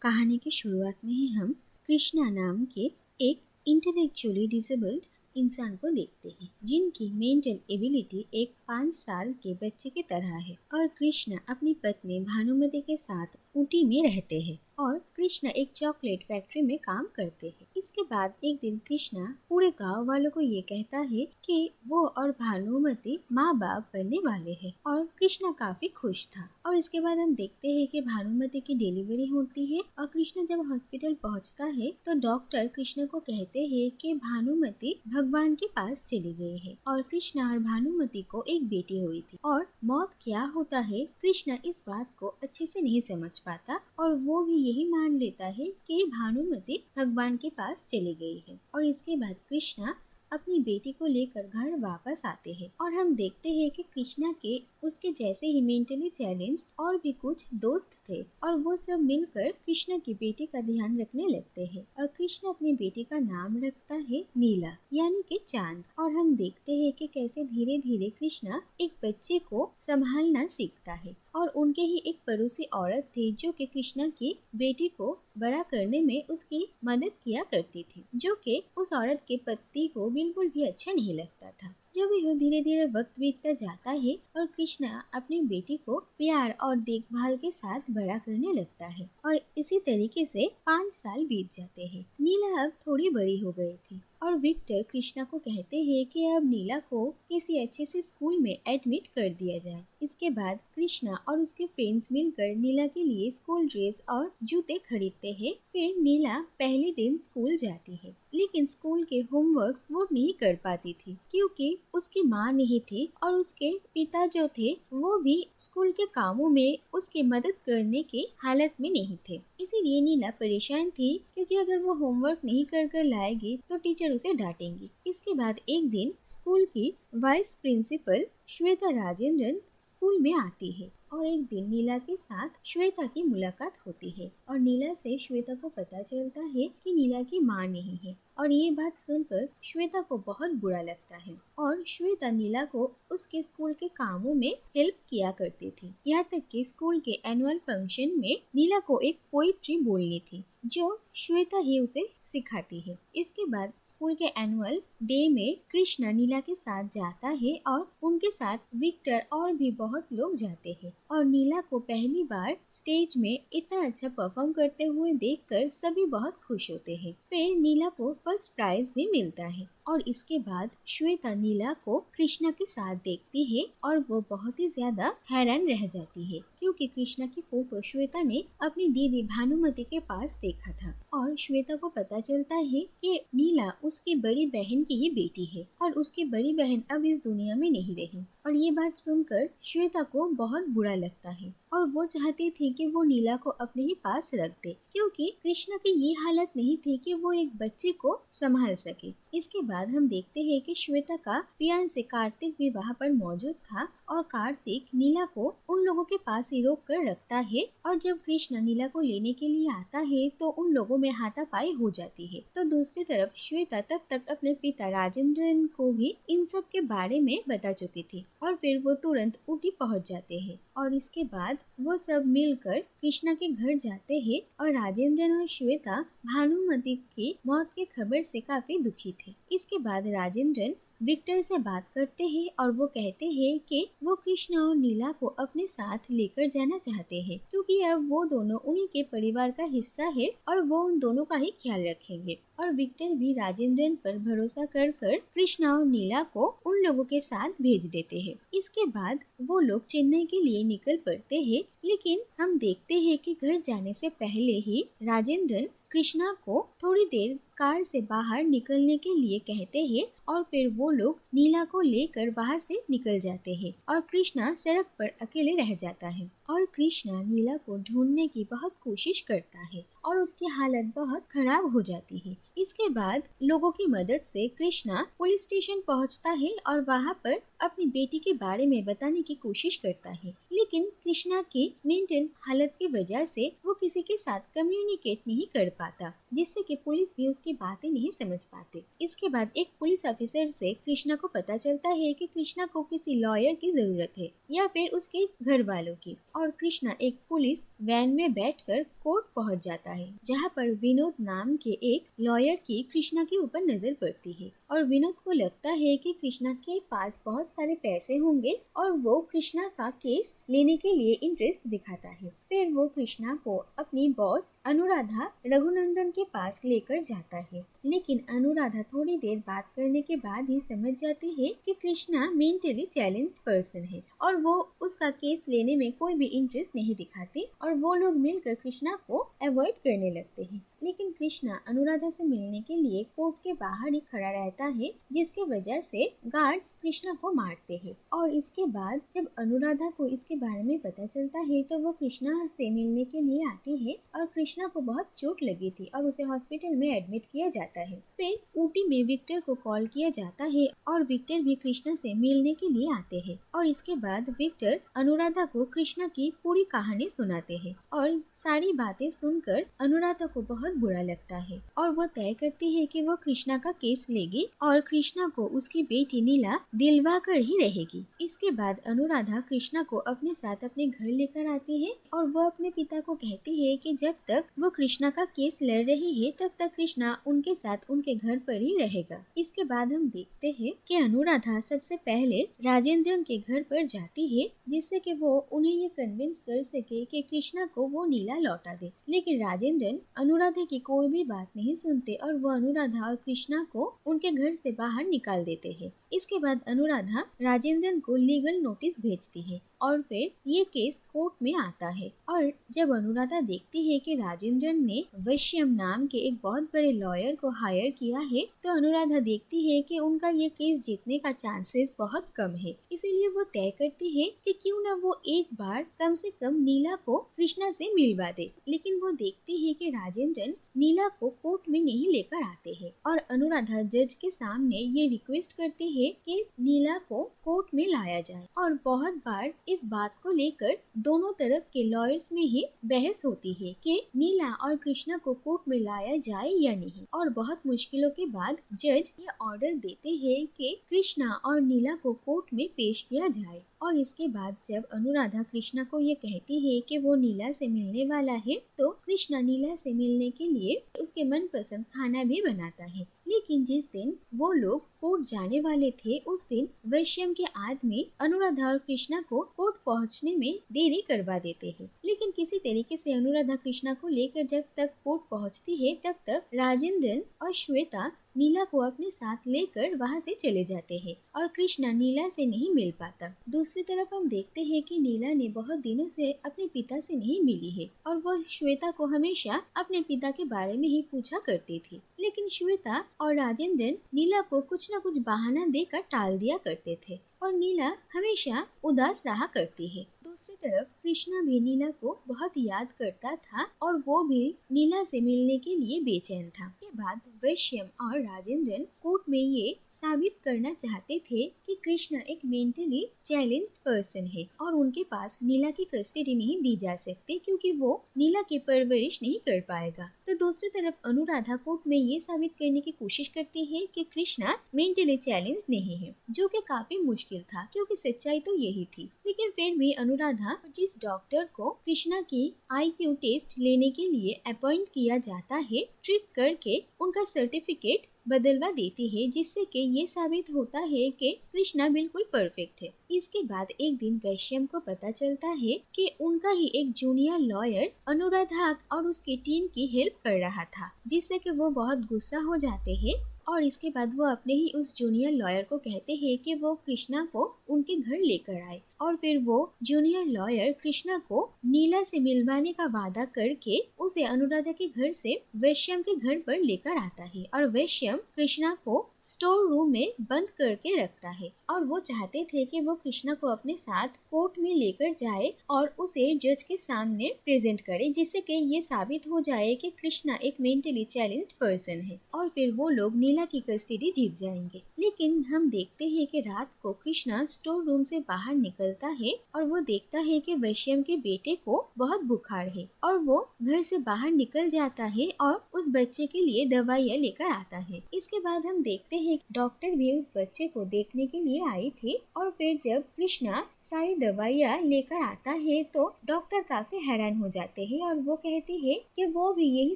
कहानी की शुरुआत में ही हम कृष्णा नाम के एक इंटेलेक्चुअली डिसेबल्ड इंसान को देखते हैं जिनकी मेंटल एबिलिटी एक 5 साल के बच्चे की तरह है। और कृष्णा अपनी पत्नी भानुमति के साथ ऊटी में रहते हैं और कृष्णा एक चॉकलेट फैक्ट्री में काम करते हैं। इसके बाद एक दिन कृष्णा पूरे गांव वालों को ये कहता है कि वो और भानुमति माँ बाप बनने वाले हैं और कृष्णा काफी खुश था। और इसके बाद हम देखते हैं कि भानुमति की डिलीवरी होती है और कृष्णा जब हॉस्पिटल पहुंचता है तो डॉक्टर कृष्णा को कहते हैं कि भानुमति भगवान के पास चली गई है और कृष्णा और भानुमति को एक बेटी हुई थी। और मौत क्या होता है कृष्णा इस बात को अच्छे से नहीं समझ पाता और वो भी यही मान लेता है कि भानुमति भगवान के पास चली गई है। और इसके बाद कृष्णा अपनी बेटी को लेकर घर वापस आते हैं और हम देखते हैं कि कृष्णा के उसके जैसे ही मेंटली चैलेंज और भी कुछ दोस्त थे और वो सब मिलकर कृष्णा की बेटी का ध्यान रखने लगते हैं। और कृष्णा अपनी बेटी का नाम रखता है नीला यानी कि चांद। और हम देखते हैं कि कैसे धीरे धीरे कृष्णा एक बच्चे को संभालना सीखता है। और उनके ही एक पड़ोसी औरत थी जो कि कृष्णा की बेटी को बड़ा करने में उसकी मदद किया करती थी, जो कि उस औरत के पति को बिल्कुल भी अच्छा नहीं लगता था। जो भी हो धीरे धीरे वक्त बीतता जाता है और कृष्णा अपनी बेटी को प्यार और देखभाल के साथ बड़ा करने लगता है। और इसी तरीके से 5 साल बीत जाते हैं। नीला अब थोड़ी बड़ी हो गई थी और विक्टर कृष्णा को कहते हैं कि अब नीला को किसी अच्छे से स्कूल में एडमिट कर दिया जाए। इसके बाद कृष्णा और उसके फ्रेंड्स मिलकर नीला के लिए स्कूल ड्रेस और जूते खरीदते हैं। फिर नीला पहले दिन स्कूल जाती है लेकिन स्कूल के होमवर्क्स वो नहीं कर पाती थी क्योंकि उसकी माँ नहीं थी और उसके पिता जो थे वो भी स्कूल के कामों में उसकी मदद करने की हालत में नहीं थे। इसीलिए नीला परेशान थी क्योंकि अगर वो होमवर्क नहीं कर लाएगी तो टीचर उसे डांटेंगी। इसके बाद एक दिन स्कूल की vice principal Shweta Rajendran school में आती है और एक दिन नीला के साथ श्वेता की मुलाकात होती है और नीला से श्वेता को पता चलता है कि नीला की माँ नहीं है। और ये बात सुनकर श्वेता को बहुत बुरा लगता है और श्वेता नीला को उसके स्कूल के कामों में हेल्प किया करती थी। यहाँ तक कि स्कूल के एनुअल फंक्शन में नीला को एक पोइट्री बोलनी थी जो श्वेता ही उसे सिखाती है। इसके बाद स्कूल के एनुअल डे में कृष्णा नीला के साथ जाता है और उनके साथ विक्टर और भी बहुत लोग जाते हैं। और नीला को पहली बार स्टेज में इतना अच्छा परफॉर्म करते हुए देखकर सभी बहुत खुश होते हैं। फिर नीला को फर्स्ट प्राइज भी मिलता है और इसके बाद श्वेता नीला को कृष्णा के साथ देखती है और वो बहुत ही ज्यादा हैरान रह जाती है क्योंकि कृष्णा की फोटो श्वेता ने अपनी दीदी भानुमति के पास देखा था। और श्वेता को पता चलता है कि नीला उसकी बड़ी बहन की ही बेटी है और उसकी बड़ी बहन अब इस दुनिया में नहीं रही। और ये बात सुनकर श्वेता को बहुत बुरा लगता है और वो चाहती थी कि वो नीला को अपने ही पास रख दे क्योंकि कृष्णा की ये हालत नहीं थी कि वो एक बच्चे को संभाल सके। इसके बाद हम देखते हैं कि श्वेता का फियांसे कार्तिक भी वहाँ पर मौजूद था और कार्तिक नीला को उन लोगों के पास ही रोक कर रखता है और जब कृष्णा नीला को लेने के लिए आता है तो उन लोगों में हाथापाई हो जाती है। तो दूसरी तरफ श्वेता तब तक अपने पिता राजेंद्रन को भी इन सब के बारे में बता चुकी थी और फिर वो तुरंत ऊटी पहुंच जाते हैं। और इसके बाद वो सब मिलकर कृष्णा के घर जाते हैं और राजेंद्रन और श्वेता भानुमति की मौत की खबर से काफी दुखी थे। इसके बाद राजेंद्रन विक्टर से बात करते हैं और वो कहते हैं कि वो कृष्णा और नीला को अपने साथ लेकर जाना चाहते हैं क्योंकि अब वो दोनों उन्हीं के परिवार का हिस्सा है और वो उन दोनों का ही ख्याल रखेंगे। और विक्टर भी राजेंद्रन पर भरोसा कर कृष्णा और नीला को उन लोगों के साथ भेज देते हैं। इसके बाद वो लोग चेन्नई के लिए निकल पड़ते हैं लेकिन हम देखते हैं कि घर जाने से पहले ही राजेंद्रन कृष्णा को थोड़ी देर कार से बाहर निकलने के लिए कहते हैं और फिर वो लोग नीला को लेकर वहाँ से निकल जाते हैं और कृष्णा सड़क पर अकेले रह जाता है। और कृष्णा नीला को ढूंढने की बहुत कोशिश करता है और उसकी हालत बहुत खराब हो जाती है। इसके बाद लोगों की मदद से कृष्णा पुलिस स्टेशन पहुंचता है और वहां पर अपनी बेटी के बारे में बताने की कोशिश करता है लेकिन कृष्णा की मेंटल हालत की वजह से वो किसी के साथ कम्युनिकेट नहीं कर पाता, जिससे कि पुलिस भी उसकी बातें नहीं समझ पाते। इसके बाद एक पुलिस ऑफिसर से कृष्णा को पता चलता है कि कृष्णा को किसी लॉयर की जरूरत है या फिर उसके घर वालों की, और कृष्णा एक पुलिस वैन में बैठकर कोर्ट पहुंच जाता है, जहां पर विनोद नाम के एक लॉयर की कृष्णा के ऊपर नजर पड़ती है। और विनोद को लगता है कि कृष्णा के पास बहुत सारे पैसे होंगे और वो कृष्णा का केस लेने के लिए इंटरेस्ट दिखाता है। फिर वो कृष्णा को अपनी बॉस अनुराधा रघुनंदन के पास लेकर जाता है, लेकिन अनुराधा थोड़ी देर बात करने के बाद ही समझ जाती है कि कृष्णा मेंटली चैलेंज्ड पर्सन है और वो उसका केस लेने में कोई भी इंटरेस्ट नहीं दिखाती, और वो लोग मिलकर कृष्णा को अवॉइड करने लगते हैं। लेकिन कृष्णा अनुराधा से मिलने के लिए कोर्ट के बाहर ही खड़ा रहता है, जिसके वजह से गार्ड्स कृष्णा को मारते हैं। और इसके बाद जब अनुराधा को इसके बारे में पता चलता है तो वो कृष्णा से मिलने के लिए आती है, और कृष्णा को बहुत चोट लगी थी और उसे हॉस्पिटल में एडमिट किया जाता है। फिर ऊटी में विक्टर को कॉल किया जाता है और विक्टर भी कृष्णा से मिलने के लिए आते हैं, और इसके बाद विक्टर अनुराधा को कृष्णा की पूरी कहानी सुनाते हैं, और सारी बातें सुनकर अनुराधा को बहुत बुरा लगता है और वो तय करती है कि वो कृष्णा का केस लेगी और कृष्णा को उसकी बेटी नीला दिलवा कर ही रहेगी। इसके बाद अनुराधा कृष्णा को अपने साथ अपने घर लेकर आती है और वो अपने पिता को कहती है कि जब तक वो कृष्णा का केस लड़ रही है तब तक कृष्णा उनके साथ उनके घर पर ही रहेगा। इसके बाद हम देखते हैं कि अनुराधा सबसे पहले राजेंद्रन के घर पर जाती है, जिससे कि वो उन्हें ये कन्विंस कर सके कि कृष्णा को वो नीला लौटा दे। लेकिन राजेंद्रन अनुराधा की कोई भी बात नहीं सुनते और वो अनुराधा और कृष्णा को उनके घर से बाहर निकाल देते हैं। इसके बाद अनुराधा राजेंद्रन को लीगल नोटिस भेजती है और फिर ये केस कोर्ट में आता है। और जब अनुराधा देखती है कि राजेंद्रन ने वश्यम नाम के एक बहुत बड़े लॉयर को हायर किया है, तो अनुराधा देखती है कि उनका ये केस जीतने का चांसेस बहुत कम है। इसीलिए वो तय करती है कि क्यों न वो एक बार कम से कम नीला को कृष्णा से मिलवा दे। लेकिन वो देखती है कि राजेंद्रन नीला को कोर्ट में नहीं लेकर आते हैं, और अनुराधा जज के सामने ये रिक्वेस्ट करती है कि नीला को कोर्ट में लाया जाए। और बहुत बार इस बात को लेकर दोनों तरफ के लॉयर्स में ही बहस होती है कि नीला और कृष्णा को कोर्ट में लाया जाए या नहीं, और बहुत मुश्किलों के बाद जज ये ऑर्डर देते हैं कि कृष्णा और नीला को कोर्ट में पेश किया जाए। और इसके बाद जब अनुराधा कृष्णा को ये कहती है कि वो नीला से मिलने वाला है, तो कृष्णा नीला से मिलने के लिए उसके मनपसंद खाना भी बनाता है। लेकिन जिस दिन वो लोग कोर्ट जाने वाले थे, उस दिन वैश्यम के आदमी अनुराधा और कृष्णा को कोर्ट पहुंचने में देरी करवा देते हैं। लेकिन किसी तरीके से अनुराधा कृष्णा को लेकर जब तक कोर्ट पहुंचती है, तब तक राजेंद्रन और श्वेता नीला को अपने साथ लेकर वहां से चले जाते हैं और कृष्णा नीला से नहीं मिल पाता। दूसरी तरफ हम देखते हैं कि नीला ने बहुत दिनों से अपने पिता से नहीं मिली है और वो श्वेता को हमेशा अपने पिता के बारे में ही पूछा करती थी। लेकिन श्वेता और राजेंद्रन नीला को कुछ न कुछ बहाना देकर टाल दिया करते थे और नीला हमेशा उदास रहा करती है। दूसरी तरफ कृष्णा भी नीला को बहुत याद करता था और वो भी नीला से मिलने के लिए बेचैन था। के बाद वैश्यम और राजेंद्रन कोर्ट में ये साबित करना चाहते थे कि कृष्णा एक मेंटली चैलेंज्ड पर्सन है और उनके पास नीला की कस्टडी नहीं दी जा सकती, क्योंकि वो नीला की परवरिश नहीं कर पाएगा। तो दूसरी तरफ अनुराधा कोर्ट में ये साबित करने की कोशिश करती है कि कृष्णा मेंटली चैलेंज्ड नहीं है, जो कि काफी मुश्किल था क्योंकि सच्चाई तो यही थी। लेकिन फिर भी अनुराधा जिस डॉक्टर को कृष्णा की IQ टेस्ट लेने के लिए अपॉइंट किया जाता है, ट्रिक करके उनका सर्टिफिकेट बदलवा देती है, जिससे कि ये साबित होता है कि कृष्णा बिल्कुल परफेक्ट है। इसके बाद एक दिन वैश्यम को पता चलता है कि उनका ही एक जूनियर लॉयर अनुराधा और उसकी टीम की हेल्प कर रहा था, जिससे कि वो बहुत गुस्सा हो जाते हैं और इसके बाद वो अपने ही उस जूनियर लॉयर को कहते हैं कि वो कृष्णा को उनके घर लेकर आए। और फिर वो जूनियर लॉयर कृष्णा को नीला से मिलवाने का वादा करके उसे अनुराधा के घर से वैश्यम के घर पर लेकर आता है और वैश्यम कृष्णा को स्टोर रूम में बंद करके रखता है और वो चाहते थे कि वो कृष्णा को अपने साथ कोर्ट में लेकर जाए और उसे जज के सामने प्रेजेंट करे, जिससे कि ये साबित हो जाए कि कृष्णा एक मेंटली चैलेंज्ड पर्सन है। और फिर वो लोग नीला की कस्टडी जीत जाएंगे। लेकिन हम देखते हैं कि रात को कृष्णा स्टोर रूम से बाहर निकलता है और वो देखता है कि वैश्यम के बेटे को बहुत बुखार है और वो घर से बाहर निकल जाता है और उस बच्चे के लिए दवाइयाँ लेकर आता है। इसके बाद हम देखते हैं डॉक्टर भी उस बच्चे को देखने के लिए आई थी और फिर जब कृष्णा सारी दवाइयाँ लेकर आता है तो डॉक्टर काफी हैरान हो जाते हैं और वो कहती है कि वो भी यही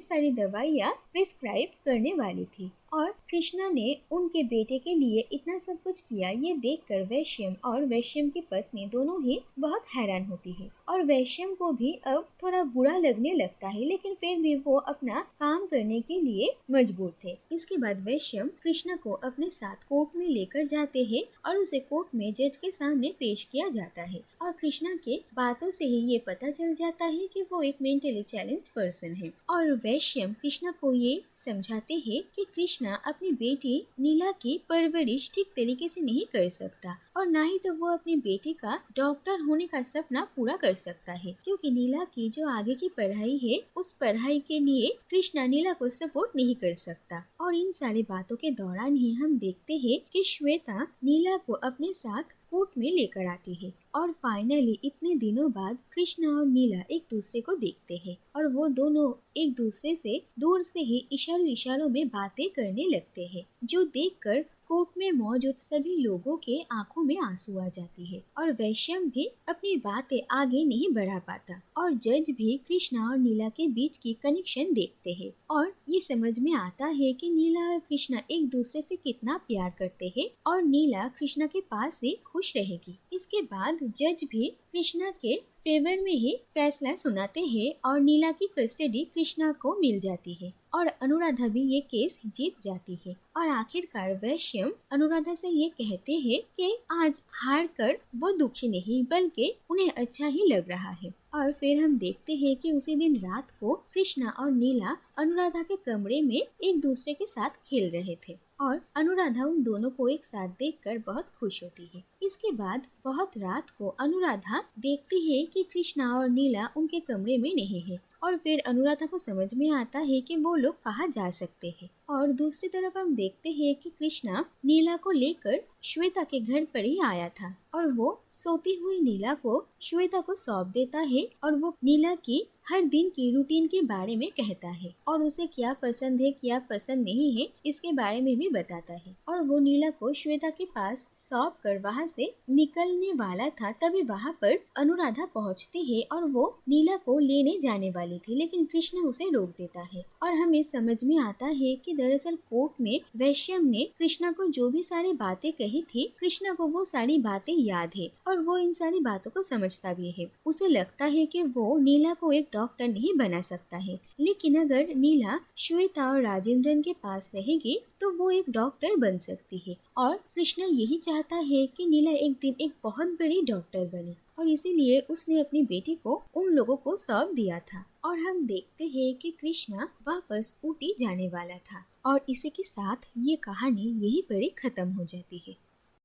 सारी दवाइयाँ प्रिस्क्राइब करने वाली थी और कृष्णा ने उनके बेटे के लिए इतना सब कुछ किया। ये देखकर वैश्यम और वैश्यम की पत्नी दोनों ही बहुत हैरान होती है और वैश्यम को भी अब थोड़ा बुरा लगने लगता है, लेकिन फिर भी वो अपना काम करने के लिए मजबूर थे। इसके बाद वैश्यम कृष्णा को अपने साथ कोर्ट में लेकर जाते हैं और उसे कोर्ट में जज के सामने पेश किया जाता है और कृष्णा के बातों से ही ये पता चल जाता है कि वो एक मेंटली चैलेंज्ड पर्सन है और वैश्यम कृष्णा को ये समझाते हैं कि कृष्णा अपनी बेटी नीला की परवरिश ठीक तरीके से नहीं कर सकता और ना ही तो वो अपनी बेटी का डॉक्टर होने का सपना पूरा कर सकता है, क्योंकि नीला की जो आगे की पढ़ाई है उस पढ़ाई के लिए कृष्णा नीला को सपोर्ट नहीं कर सकता। और इन सारी बातों के दौरान ही हम देखते हैं कि श्वेता नीला को अपने साथ कोर्ट में लेकर आती है और फाइनली इतने दिनों बाद कृष्णा और नीला एक दूसरे को देखते हैं और वो दोनों एक दूसरे से दूर से ही इशारों में बातें करने लगते हैं, जो देखकर कोर्ट में मौजूद सभी लोगों के आंखों में आंसू आ जाती है और वैश्यम भी अपनी बातें आगे नहीं बढ़ा पाता और जज भी कृष्णा और नीला के बीच की कनेक्शन देखते हैं और ये समझ में आता है कि नीला और कृष्णा एक दूसरे से कितना प्यार करते हैं और नीला कृष्णा के पास ही खुश रहेगी। इसके बाद जज भी कृष्णा के फेवर में ही फैसला सुनाते हैं और नीला की कस्टडी कृष्णा को मिल जाती है और अनुराधा भी ये केस जीत जाती है और आखिरकार वैश्यम अनुराधा से ये कहते हैं कि आज हार कर वो दुखी नहीं बल्कि उन्हें अच्छा ही लग रहा है। और फिर हम देखते हैं कि उसी दिन रात को कृष्णा और नीला अनुराधा के कमरे में एक दूसरे के साथ खेल रहे थे और अनुराधा उन दोनों को एक साथ देखकर बहुत खुश होती है। इसके बाद बहुत रात को अनुराधा देखती है कि कृष्णा और नीला उनके कमरे में नहीं है और फिर अनुराधा को समझ में आता है कि वो लोग कहाँ जा सकते हैं और दूसरी तरफ हम देखते हैं कि कृष्णा नीला को लेकर श्वेता के घर पर ही आया था और वो सोती हुई नीला को श्वेता को सौंप देता है और वो नीला की हर दिन की रूटीन के बारे में कहता है और उसे क्या पसंद है क्या पसंद नहीं है इसके बारे में भी बताता है और वो नीला को श्वेता के पास सौंप कर वहाँ से निकलने वाला था, तभी वहाँ पर अनुराधा पहुँचती है और वो नीला को लेने जाने वाली थी, लेकिन कृष्णा उसे रोक देता है और हमें समझ में आता है कि दरअसल कोर्ट में वैश्यम ने कृष्णा को जो भी सारी बातें कही थी, कृष्णा को वो सारी बातें याद है और वो इन सारी बातों को समझता भी है। उसे लगता है कि वो नीला को एक डॉक्टर नहीं बना सकता है, लेकिन अगर नीला श्वेता और राजेंद्रन के पास रहेगी तो वो एक डॉक्टर बन सकती है और कृष्णा यही चाहता है कि नीला एक दिन एक बहुत बड़ी डॉक्टर बने और इसीलिए उसने अपनी बेटी को उन लोगों को सौंप दिया था। और हम देखते हैं कि कृष्णा वापस ऊटी जाने वाला था और इसी के साथ ये कहानी यही पर खत्म हो जाती है।